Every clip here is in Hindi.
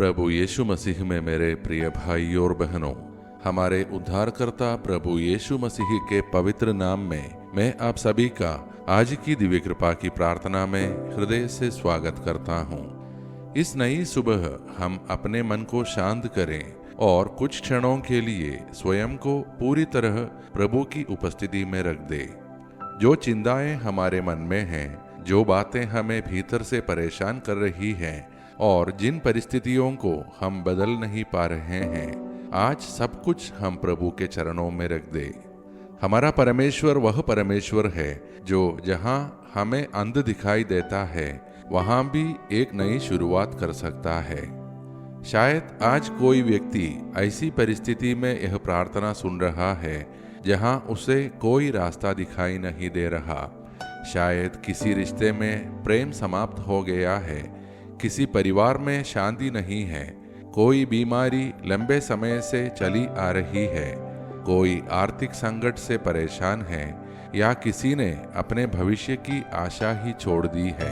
प्रभु यीशु मसीह में मेरे प्रिय भाई और बहनों, हमारे उद्धारकर्ता प्रभु यीशु मसीह के पवित्र नाम में मैं आप सभी का आज की दिव्य कृपा की प्रार्थना में हृदय से स्वागत करता हूँ। इस नई सुबह हम अपने मन को शांत करें और कुछ क्षणों के लिए स्वयं को पूरी तरह प्रभु की उपस्थिति में रख दें। जो चिंताएं हमारे मन में हैं, जो बातें हमें भीतर से परेशान कर रही हैं और जिन परिस्थितियों को हम बदल नहीं पा रहे हैं, आज सब कुछ हम प्रभु के चरणों में रख दे। हमारा परमेश्वर वह परमेश्वर है जो जहां हमें अंध दिखाई देता है, वहां भी एक नई शुरुआत कर सकता है। शायद आज कोई व्यक्ति ऐसी परिस्थिति में यह प्रार्थना सुन रहा है जहां उसे कोई रास्ता दिखाई नहीं दे रहा। शायद किसी रिश्ते में प्रेम समाप्त हो गया है, किसी परिवार में शांति नहीं है, कोई बीमारी लंबे समय से चली आ रही है, कोई आर्थिक संकट से परेशान है या किसी ने अपने भविष्य की आशा ही छोड़ दी है।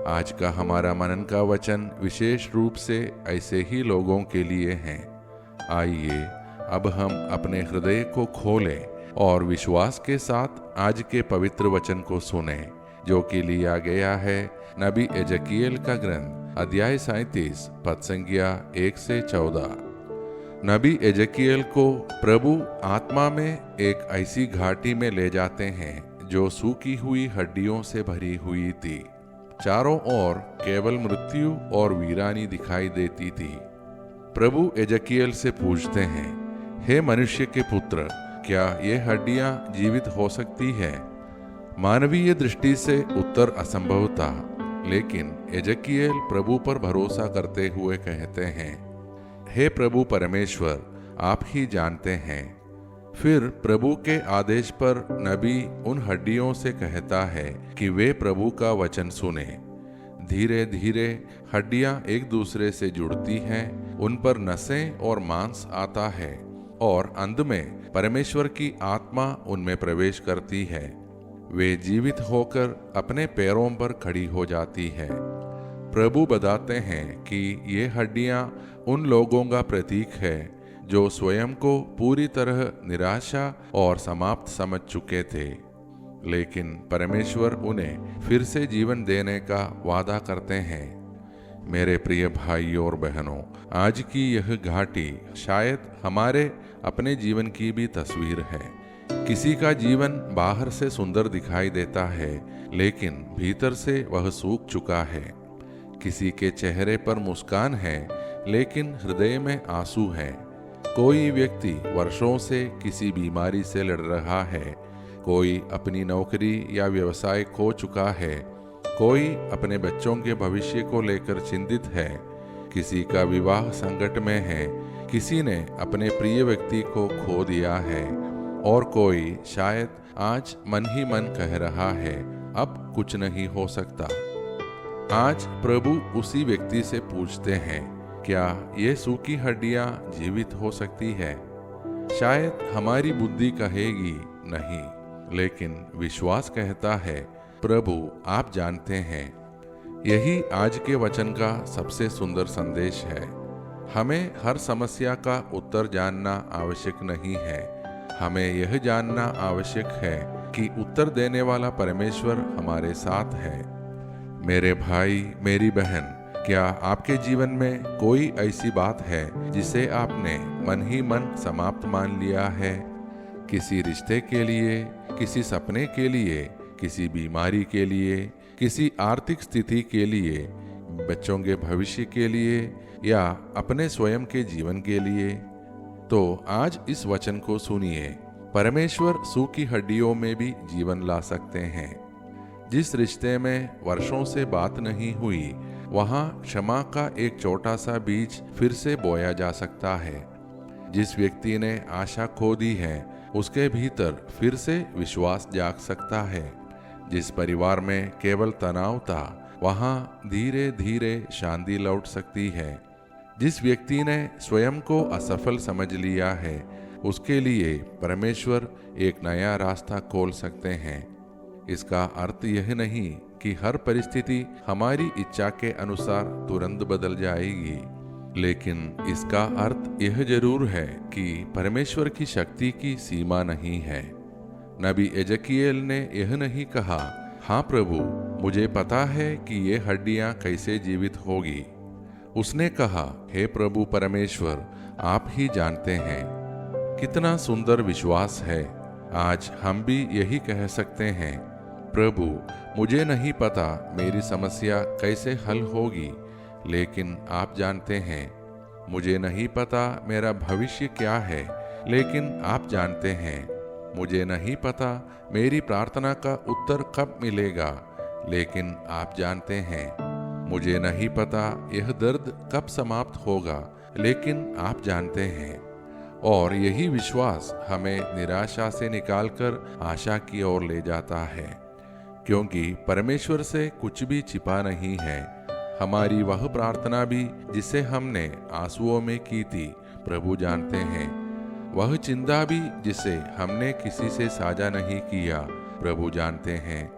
आज का हमारा मनन का वचन विशेष रूप से ऐसे ही लोगों के लिए है। आइए अब हम अपने हृदय को खोलें और विश्वास के साथ आज के पवित्र वचन को सुनें, जो कि लिया गया है नबी एजकियेल का ग्रंथ अध्याय 37 पद संख्या 1 से 14। नबी एजकियेल को प्रभु आत्मा में एक ऐसी घाटी में ले जाते हैं जो सूखी हुई हड्डियों से भरी हुई थी। चारों ओर केवल मृत्यु और वीरानी दिखाई देती थी। प्रभु एजकियेल से पूछते हैं, हे मनुष्य के पुत्र, क्या ये हड्डियां जीवित हो सकती है? मानवीय दृष्टि से उत्तर असंभव था, लेकिन एजकियेल प्रभु पर भरोसा करते हुए कहते हैं, हे प्रभु परमेश्वर, आप ही जानते हैं। फिर प्रभु के आदेश पर नबी उन हड्डियों से कहता है कि वे प्रभु का वचन सुने। धीरे धीरे हड्डियां एक दूसरे से जुड़ती हैं, उन पर नसें और मांस आता है और अंत में परमेश्वर की आत्मा उनमें प्रवेश करती है। वे जीवित होकर अपने पैरों पर खड़ी हो जाती है। प्रभु बताते हैं कि ये हड्डियां उन लोगों का प्रतीक है जो स्वयं को पूरी तरह निराशा और समाप्त समझ चुके थे, लेकिन परमेश्वर उन्हें फिर से जीवन देने का वादा करते हैं। मेरे प्रिय भाई और बहनों, आज की यह घाटी शायद हमारे अपने जीवन की भी तस्वीर है। किसी का जीवन बाहर से सुंदर दिखाई देता है, लेकिन भीतर से वह सूख चुका है। किसी के चेहरे पर मुस्कान है, लेकिन हृदय में आंसू है। कोई व्यक्ति वर्षों से किसी बीमारी से लड़ रहा है, कोई अपनी नौकरी या व्यवसाय खो चुका है, कोई अपने बच्चों के भविष्य को लेकर चिंतित है, किसी का विवाह संकट में है, किसी ने अपने प्रिय व्यक्ति को खो दिया है और कोई शायद आज मन ही मन कह रहा है, अब कुछ नहीं हो सकता। आज प्रभु उसी व्यक्ति से पूछते हैं, क्या ये सूखी हड्डियां जीवित हो सकती है? शायद हमारी बुद्धि कहेगी नहीं, लेकिन विश्वास कहता है, प्रभु आप जानते हैं। यही आज के वचन का सबसे सुंदर संदेश है। हमें हर समस्या का उत्तर जानना आवश्यक नहीं है, हमें यह जानना आवश्यक है कि उत्तर देने वाला परमेश्वर हमारे साथ है। मेरे भाई, मेरी बहन, क्या आपके जीवन में कोई ऐसी बात है जिसे आपने मन ही मन समाप्त मान लिया है? किसी रिश्ते के लिए, किसी सपने के लिए, किसी बीमारी के लिए, किसी आर्थिक स्थिति के लिए, बच्चों के भविष्य के लिए या अपने स्वयं के जीवन के लिए? तो आज इस वचन को सुनिए। परमेश्वर सूखी हड्डियों में भी जीवन ला सकते हैं। जिस रिश्ते में वर्षों से बात नहीं हुई, वहां क्षमा का एक छोटा सा बीज फिर से बोया जा सकता है। जिस व्यक्ति ने आशा खो दी है, उसके भीतर फिर से विश्वास जाग सकता है। जिस परिवार में केवल तनाव था, वहां धीरे धीरे शांति लौट सकती है। जिस व्यक्ति ने स्वयं को असफल समझ लिया है, उसके लिए परमेश्वर एक नया रास्ता खोल सकते हैं। इसका अर्थ यह नहीं कि हर परिस्थिति हमारी इच्छा के अनुसार तुरंत बदल जाएगी। लेकिन इसका अर्थ यह जरूर है कि परमेश्वर की शक्ति की सीमा नहीं है। नबी एजकियेल ने यह नहीं कहा, हाँ प्रभु, मुझे पता है कि ये हड्डियां कैसे जीवित होगी। उसने कहा, हे प्रभु परमेश्वर, आप ही जानते हैं। कितना सुंदर विश्वास है। आज हम भी यही कह सकते हैं, प्रभु, मुझे नहीं पता मेरी समस्या कैसे हल होगी, लेकिन आप जानते हैं। मुझे नहीं पता मेरा भविष्य क्या है, लेकिन आप जानते हैं। मुझे नहीं पता मेरी प्रार्थना का उत्तर कब मिलेगा, लेकिन आप जानते हैं। मुझे नहीं पता यह दर्द कब समाप्त होगा, लेकिन आप जानते हैं। और यही विश्वास हमें निराशा से निकालकर आशा की ओर ले जाता है, क्योंकि परमेश्वर से कुछ भी छिपा नहीं है। हमारी वह प्रार्थना भी जिसे हमने आंसुओं में की थी, प्रभु जानते हैं। वह चिंता भी जिसे हमने किसी से साझा नहीं किया, प्रभु जानते हैं।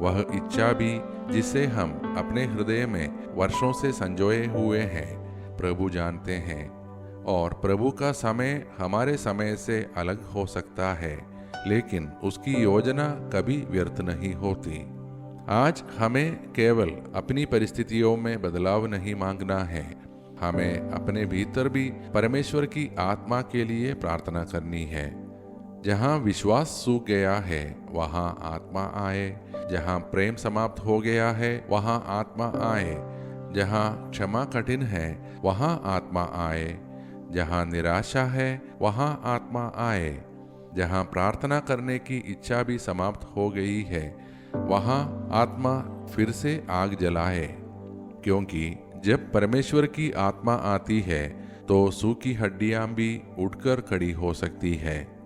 वह इच्छा भी जिसे हम अपने हृदय में वर्षों से संजोए हुए हैं, प्रभु जानते हैं। और प्रभु का समय हमारे समय से अलग हो सकता है, लेकिन उसकी योजना कभी व्यर्थ नहीं होती। आज हमें केवल अपनी परिस्थितियों में बदलाव नहीं मांगना है, हमें अपने भीतर भी परमेश्वर की आत्मा के लिए प्रार्थना करनी है। जहाँ विश्वास सूख गया है, वहाँ आत्मा आए। जहाँ प्रेम समाप्त हो गया है, वहाँ आत्मा आए। जहाँ क्षमा कठिन है, वहाँ आत्मा आए। जहाँ निराशा है, वहाँ आत्मा आए। जहाँ प्रार्थना करने की इच्छा भी समाप्त हो गई है, वहाँ आत्मा फिर से आग जलाए। क्योंकि जब परमेश्वर की आत्मा आती है, तो सूखी हड्डियां भी उठकर खड़ी हो सकती है।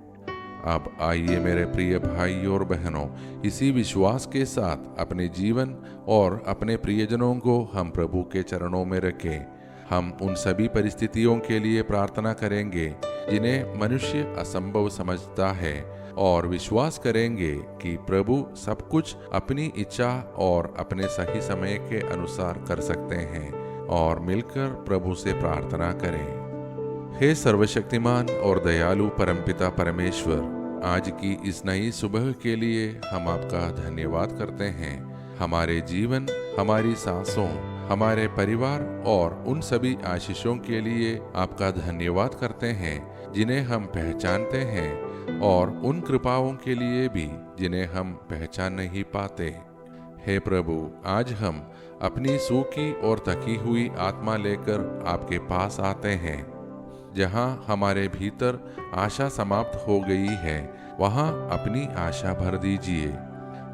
अब आइए मेरे प्रिय भाइयों और बहनों, इसी विश्वास के साथ अपने जीवन और अपने प्रियजनों को हम प्रभु के चरणों में रखें। हम उन सभी परिस्थितियों के लिए प्रार्थना करेंगे जिन्हें मनुष्य असंभव समझता है, और विश्वास करेंगे कि प्रभु सब कुछ अपनी इच्छा और अपने सही समय के अनुसार कर सकते हैं। और मिलकर प्रभु से प्रार्थना करें। हे सर्वशक्तिमान और दयालु परमपिता परमेश्वर, आज की इस नई सुबह के लिए हम आपका धन्यवाद करते हैं। हमारे जीवन, हमारी सांसों, हमारे परिवार और उन सभी आशीषों के लिए आपका धन्यवाद करते हैं जिन्हें हम पहचानते हैं, और उन कृपाओं के लिए भी जिन्हें हम पहचान नहीं पाते। हे प्रभु, आज हम अपनी सूखी और थकी हुई आत्मा लेकर आपके पास आते हैं। जहाँ हमारे भीतर आशा समाप्त हो गई है, वहाँ अपनी आशा भर दीजिए।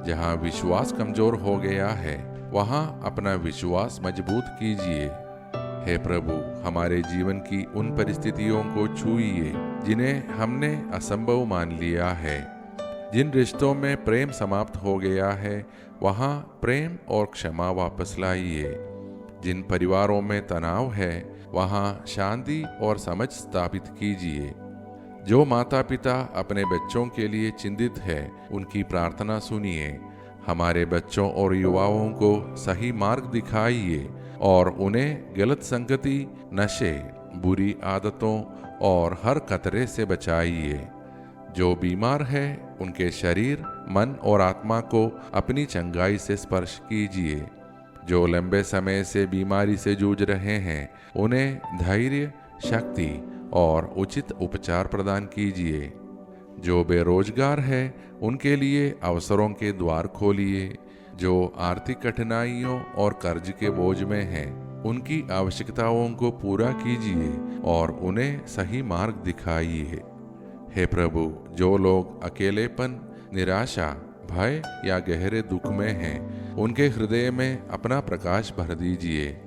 जहाँ विश्वास कमजोर हो गया है, वहाँ अपना विश्वास मजबूत कीजिए। हे प्रभु, हमारे जीवन की उन परिस्थितियों को छूइए जिन्हें हमने असंभव मान लिया है। जिन रिश्तों में प्रेम समाप्त हो गया है, वहाँ प्रेम और क्षमा वापस लाइए। जिन परिवारों में तनाव है, वहाँ शांति और समझ स्थापित कीजिए। जो माता पिता अपने बच्चों के लिए चिंतित है, उनकी प्रार्थना सुनिए। हमारे बच्चों और युवाओं को सही मार्ग दिखाइए और उन्हें गलत संगति, नशे, बुरी आदतों और हर खतरे से बचाइए। जो बीमार है, उनके शरीर, मन और आत्मा को अपनी चंगाई से स्पर्श कीजिए। जो लंबे समय से बीमारी से जूझ रहे हैं, उन्हें धैर्य, शक्ति और उचित उपचार प्रदान कीजिए। जो बेरोजगार है, उनके लिए अवसरों के द्वार खोलिए। जो आर्थिक कठिनाइयों और कर्ज के बोझ में हैं, उनकी आवश्यकताओं को पूरा कीजिए और उन्हें सही मार्ग दिखाइए। हे प्रभु, जो लोग अकेलेपन, निराशा, भय या गहरे दुख में हैं, उनके हृदय में अपना प्रकाश भर दीजिए।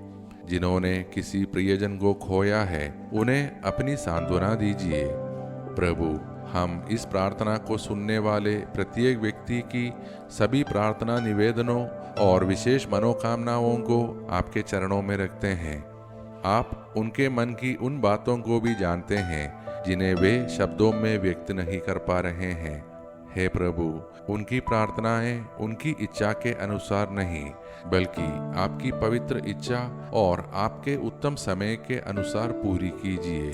जिन्होंने किसी प्रियजन को खोया है, उन्हें अपनी सांत्वना दीजिए। प्रभु, हम इस प्रार्थना को सुनने वाले प्रत्येक व्यक्ति की सभी प्रार्थना निवेदनों और विशेष मनोकामनाओं को आपके चरणों में रखते हैं। आप उनके मन की उन बातों को भी जानते हैं जिन्हें वे शब्दों में व्यक्त नहीं कर पा रहे हैं। हे प्रभु, उनकी प्रार्थनाएं उनकी इच्छा के अनुसार नहीं, बल्कि आपकी पवित्र इच्छा और आपके उत्तम समय के अनुसार पूरी कीजिए।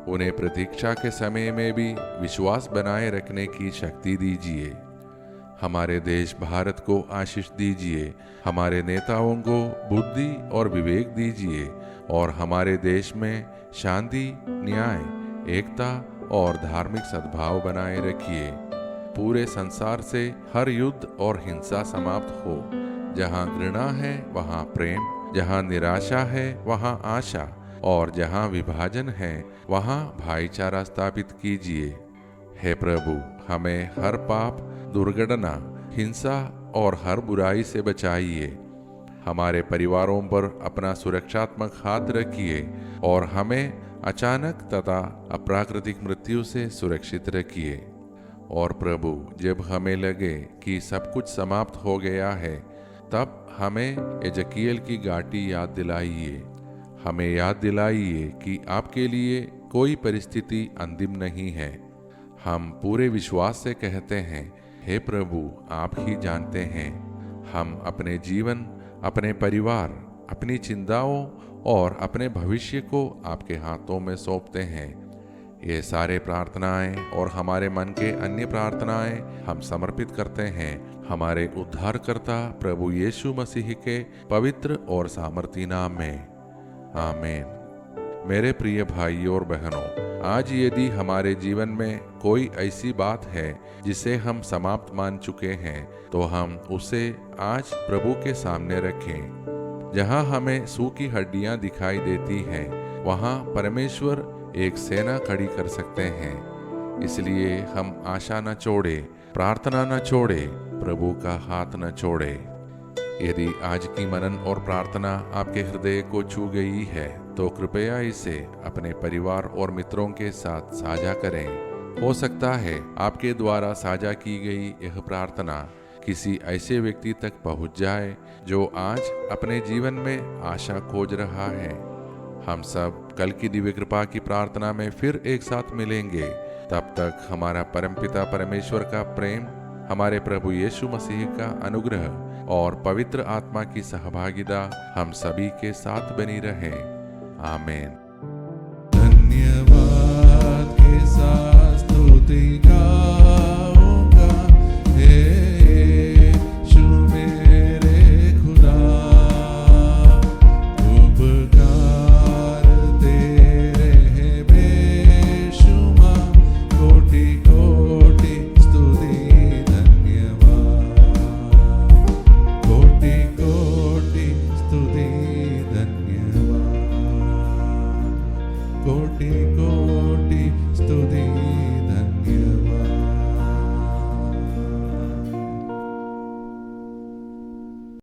उन्हें प्रतीक्षा के समय में भी विश्वास बनाए रखने की शक्ति दीजिए। हमारे देश भारत को आशीष दीजिए। हमारे नेताओं को बुद्धि और विवेक दीजिए और हमारे देश में शांति, न्याय, एकता और धार्मिक सद्भाव बनाए रखिए। पूरे संसार से हर युद्ध और हिंसा समाप्त हो। जहाँ घृणा है वहाँ प्रेम, जहाँ निराशा है वहाँ आशा, और जहाँ विभाजन है वहाँ भाईचारा स्थापित कीजिए। हे प्रभु, हमें हर पाप, दुर्घटना, हिंसा और हर बुराई से बचाइए। हमारे परिवारों पर अपना सुरक्षात्मक हाथ रखिए और हमें अचानक तथा अप्राकृतिक मृत्यु से सुरक्षित रखिए। और प्रभु, जब हमें लगे कि सब कुछ समाप्त हो गया है, तब हमें एजकियल की घाटी याद दिलाइए। हमें याद दिलाइए कि आपके लिए कोई परिस्थिति अंतिम नहीं है। हम पूरे विश्वास से कहते हैं, हे प्रभु, आप ही जानते हैं। हम अपने जीवन, अपने परिवार, अपनी चिंताओं और अपने भविष्य को आपके हाथों में सौंपते हैं। ये सारे प्रार्थनाएं और हमारे मन के अन्य प्रार्थनाएं हम समर्पित करते हैं हमारे उद्धारकर्ता प्रभु यीशु मसीह के पवित्र और सामर्थी नाम में। आमीन। मेरे प्रिय भाइयों और बहनों, आज यदि हमारे जीवन में कोई ऐसी बात है जिसे हम समाप्त मान चुके हैं, तो हम उसे आज प्रभु के सामने रखें। जहां हमें सूखी हड्डियां दिखाई देती हैं, वहां परमेश्वर एक सेना खड़ी कर सकते हैं। इसलिए हम आशा न छोड़े, प्रार्थना न छोड़े, प्रभु का हाथ न छोड़े। यदि आज की मनन और प्रार्थना आपके हृदय को छू गई है, तो कृपया इसे अपने परिवार और मित्रों के साथ साझा करें। हो सकता है आपके द्वारा साझा की गई यह प्रार्थना किसी ऐसे व्यक्ति तक पहुंच जाए जो आज अपने जीवन में आशा खोज रहा है। हम सब कल की दिव्य कृपा की प्रार्थना में फिर एक साथ मिलेंगे। तब तक हमारा परमपिता परमेश्वर का प्रेम, हमारे प्रभु यीशु मसीह का अनुग्रह और पवित्र आत्मा की सहभागिता हम सभी के साथ बनी रहे। आमीन।